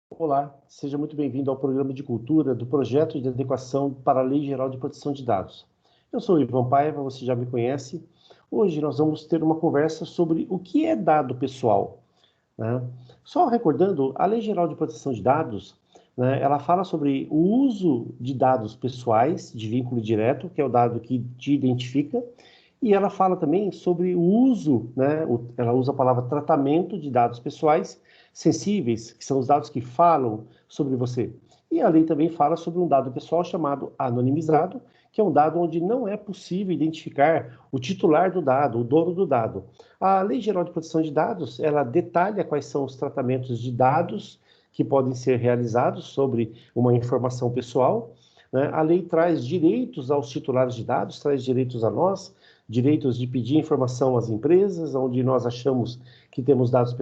Olá, seja muito bem-vindo ao programa de cultura do Projeto de Adequação para a Lei Geral de Proteção de Dados. Eu sou o Ivan Paiva, você já me conhece. Hoje nós vamos ter uma conversa sobre o que é dado pessoal, né? Só recordando, a Lei Geral de Proteção de Dados, né, ela fala sobre o uso de dados pessoais de vínculo direto, que é o dado que te identifica, e ela fala também sobre o uso, né, ela usa a palavra tratamento de dados pessoais sensíveis, que são os dados que falam sobre você. E a lei também fala sobre um dado pessoal chamado anonimizado, que é um dado onde não é possível identificar o titular do dado, o dono do dado. A Lei Geral de Proteção de Dados, ela detalha quais são os tratamentos de dados que podem ser realizados sobre uma informação pessoal, né? A lei traz direitos aos titulares de dados, traz direitos a nós, direitos de pedir informação às empresas, onde nós achamos que temos dados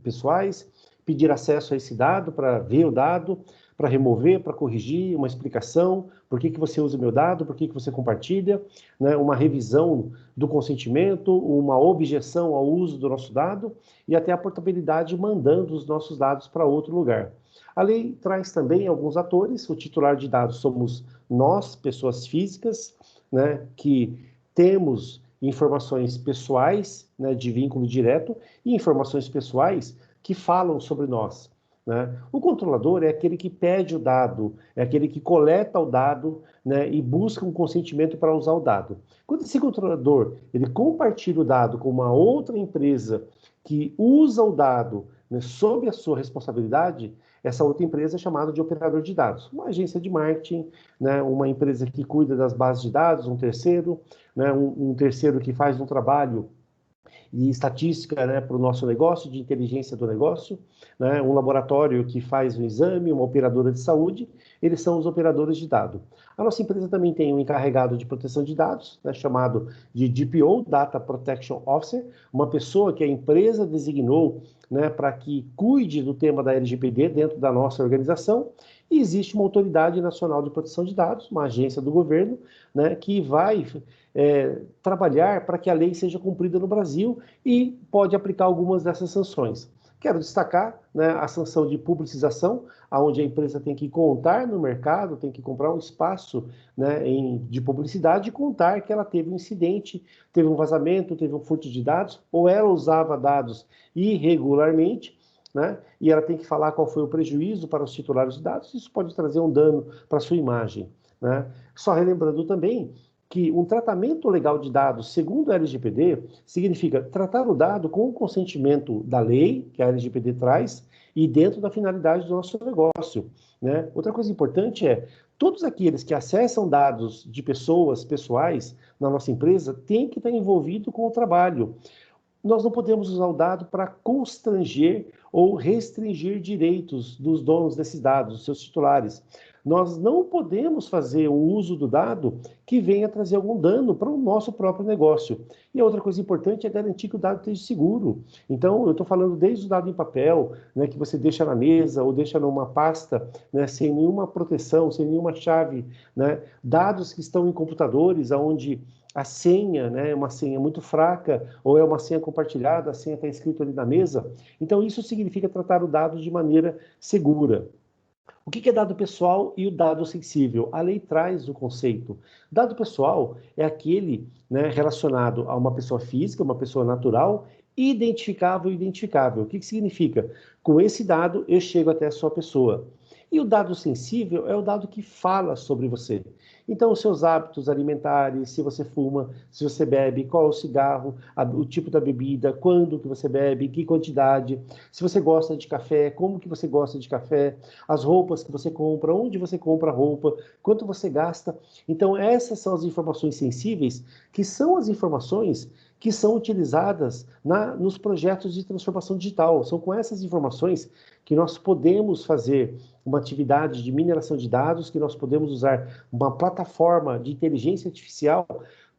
pessoais, pedir acesso a esse dado para ver o dado, para remover, para corrigir, uma explicação, por que você usa o meu dado, por que você compartilha, né? Uma revisão do consentimento, uma objeção ao uso do nosso dado e até a portabilidade mandando os nossos dados para outro lugar. A lei traz também alguns atores, o titular de dados somos nós, pessoas físicas, né, que temos informações pessoais, né, de vínculo direto e informações pessoais que falam sobre nós, né? O controlador é aquele que pede o dado, é aquele que coleta o dado, né, e busca um consentimento para usar o dado. Quando esse controlador ele compartilha o dado com uma outra empresa que usa o dado, né, sob a sua responsabilidade, essa outra empresa é chamada de operador de dados. Uma agência de marketing, né, uma empresa que cuida das bases de dados, um terceiro, né, um terceiro que faz um trabalho e estatística, né, para o nosso negócio, de inteligência do negócio, né, um laboratório que faz um exame, uma operadora de saúde, eles são os operadores de dado. A nossa empresa também tem um encarregado de proteção de dados, né, chamado de DPO, Data Protection Officer, uma pessoa que a empresa designou, né, para que cuide do tema da LGPD dentro da nossa organização, e existe uma autoridade nacional de proteção de dados, uma agência do governo, né, que vai trabalhar para que a lei seja cumprida no Brasil e pode aplicar algumas dessas sanções. Quero destacar, né, a sanção de publicização, onde a empresa tem que contar no mercado, tem que comprar um espaço, né, de publicidade e contar que ela teve um incidente, teve um vazamento, teve um furto de dados, ou ela usava dados irregularmente, né, e ela tem que falar qual foi o prejuízo para os titulares de dados, isso pode trazer um dano para a sua imagem, né? Só relembrando também que um tratamento legal de dados, segundo a LGPD, significa tratar o dado com o consentimento da lei, que a LGPD traz, e dentro da finalidade do nosso negócio, né? Outra coisa importante é, todos aqueles que acessam dados de pessoas, pessoais, na nossa empresa, têm que estar envolvido com o trabalho. Nós não podemos usar o dado para constranger ou restringir direitos dos donos desses dados, dos seus titulares. Nós não podemos fazer o uso do dado que venha trazer algum dano para o nosso próprio negócio. E a outra coisa importante é garantir que o dado esteja seguro. Então, eu estou falando desde o dado em papel, né, que você deixa na mesa ou deixa numa pasta, né, sem nenhuma proteção, sem nenhuma chave, né, dados que estão em computadores, onde a senha, né, é uma senha muito fraca, ou é uma senha compartilhada, a senha está escrita ali na mesa. Então, isso significa tratar o dado de maneira segura. O que é dado pessoal e o dado sensível? A lei traz o conceito. Dado pessoal é aquele, né, relacionado a uma pessoa física, uma pessoa natural, identificável e identificável. O que significa? Com esse dado, eu chego até a sua pessoa. E o dado sensível é o dado que fala sobre você. Então, os seus hábitos alimentares, se você fuma, se você bebe, qual é o cigarro, o tipo da bebida, quando que você bebe, que quantidade, se você gosta de café, como que você gosta de café, as roupas que você compra, onde você compra a roupa, quanto você gasta. Então, essas são as informações sensíveis, que são as informações que são utilizadas nos projetos de transformação digital. São com essas informações que nós podemos fazer uma atividade de mineração de dados, que nós podemos usar uma plataforma de inteligência artificial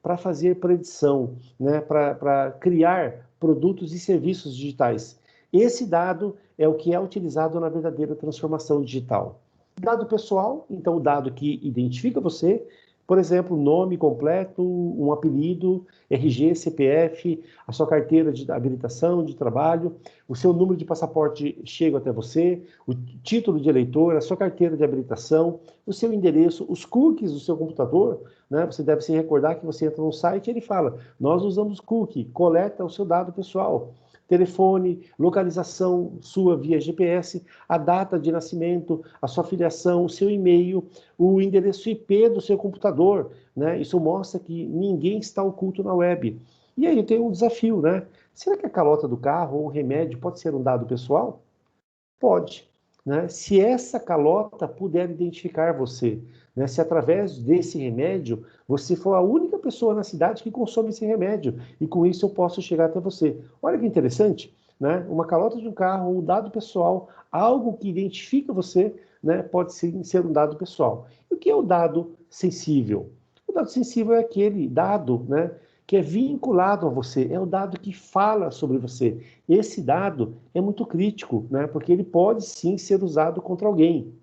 para fazer predição, né, para criar produtos e serviços digitais. Esse dado é o que é utilizado na verdadeira transformação digital. Dado pessoal, então o dado que identifica você, Por exemplo, nome completo, um apelido, RG, CPF, a sua carteira de habilitação, de trabalho, o seu número de passaporte chega até você, o título de eleitor, a sua carteira de habilitação, o seu endereço, os cookies do seu computador, né? Você deve se recordar que você entra no site e ele fala, nós usamos cookie, coleta o seu dado pessoal. Telefone, localização sua via GPS, a data de nascimento, a sua filiação, o seu e-mail, o endereço IP do seu computador, né? Isso mostra que ninguém está oculto na web. E aí tem um desafio, né? Será que a calota do carro ou o remédio pode ser um dado pessoal? Pode, né? Se essa calota puder identificar você, né? Se através desse remédio você for a única pessoa na cidade que consome esse remédio e com isso eu posso chegar até você. Olha que interessante, né? Uma calota de um carro, um dado pessoal, algo que identifica você, né? Pode ser um dado pessoal. E o que é o dado sensível? O dado sensível é aquele dado, né? Que é vinculado a você, é o dado que fala sobre você. Esse dado é muito crítico, né? Porque ele pode sim ser usado contra alguém.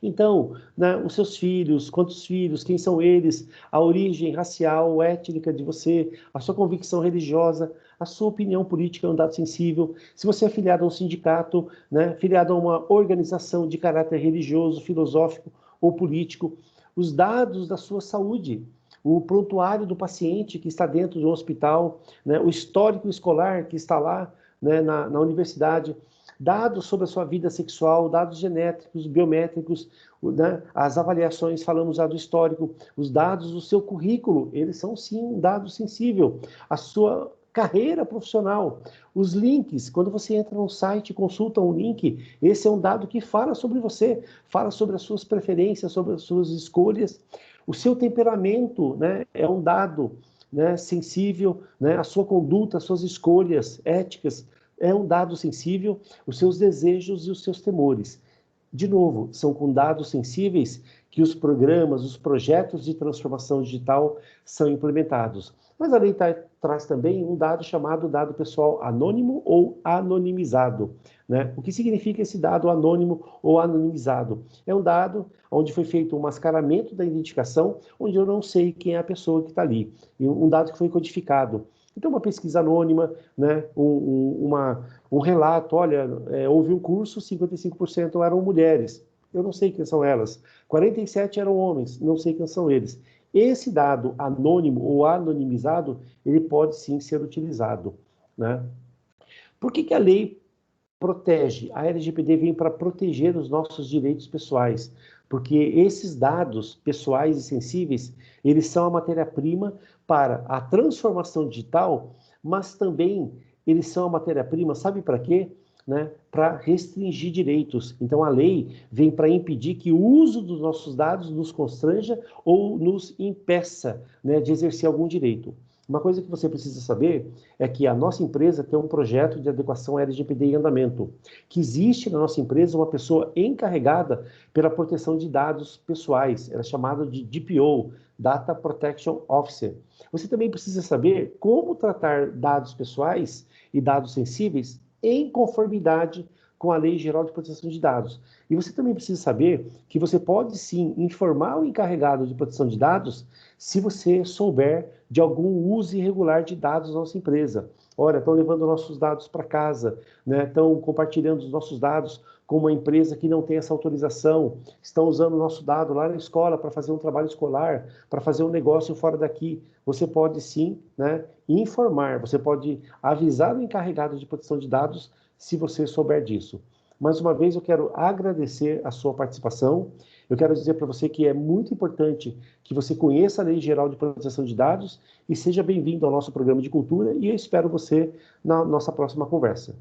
Então, né, os seus filhos, quantos filhos, quem são eles, a origem racial, étnica de você, a sua convicção religiosa, a sua opinião política é um dado sensível. Se você é filiado a um sindicato, né, filiado a uma organização de caráter religioso, filosófico ou político, os dados da sua saúde, o prontuário do paciente que está dentro de um hospital, né, o histórico escolar que está lá, né, na universidade, dados sobre a sua vida sexual, dados genéticos, biométricos, né, as avaliações, falamos já do histórico, os dados do seu currículo, eles são sim um dado sensível, a sua carreira profissional, os links, quando você entra no site e consulta um link, esse é um dado que fala sobre você, fala sobre as suas preferências, sobre as suas escolhas, o seu temperamento, né, é um dado, né, sensível, né, a sua conduta, as suas escolhas éticas, é um dado sensível, os seus desejos e os seus temores. De novo, são com dados sensíveis que os programas, os projetos de transformação digital são implementados. Mas a lei traz também um dado chamado dado pessoal anônimo ou anonimizado, né? O que significa esse dado anônimo ou anonimizado? É um dado onde foi feito um mascaramento da identificação, onde eu não sei quem é a pessoa que está ali. E um dado que foi codificado. Então, uma pesquisa anônima, né? Um relato, olha, houve um curso, 55% eram mulheres, eu não sei quem são elas. 47 eram homens, não sei quem são eles. Esse dado anônimo ou anonimizado, ele pode sim ser utilizado, né? Por que a lei protege? A LGPD vem para proteger os nossos direitos pessoais, porque esses dados pessoais e sensíveis, eles são a matéria-prima para a transformação digital, mas também eles são a matéria-prima, sabe para quê? Né? Para restringir direitos. Então a lei vem para impedir que o uso dos nossos dados nos constranja ou nos impeça, né, de exercer algum direito. Uma coisa que você precisa saber é que a nossa empresa tem um projeto de adequação LGPD em andamento, que existe na nossa empresa uma pessoa encarregada pela proteção de dados pessoais, ela é chamada de DPO, Data Protection Officer. Você também precisa saber como tratar dados pessoais e dados sensíveis em conformidade com a Lei Geral de Proteção de Dados. E você também precisa saber que você pode sim informar o encarregado de proteção de dados se você souber de algum uso irregular de dados da nossa empresa. Olha, estão levando nossos dados para casa, né? Estão compartilhando os nossos dados com uma empresa que não tem essa autorização, estão usando o nosso dado lá na escola para fazer um trabalho escolar, para fazer um negócio fora daqui. Você pode sim, né, informar, você pode avisar o encarregado de proteção de dados se você souber disso. Mais uma vez, eu quero agradecer a sua participação. Eu quero dizer para você que é muito importante que você conheça a Lei Geral de Proteção de Dados e seja bem-vindo ao nosso programa de cultura e eu espero você na nossa próxima conversa.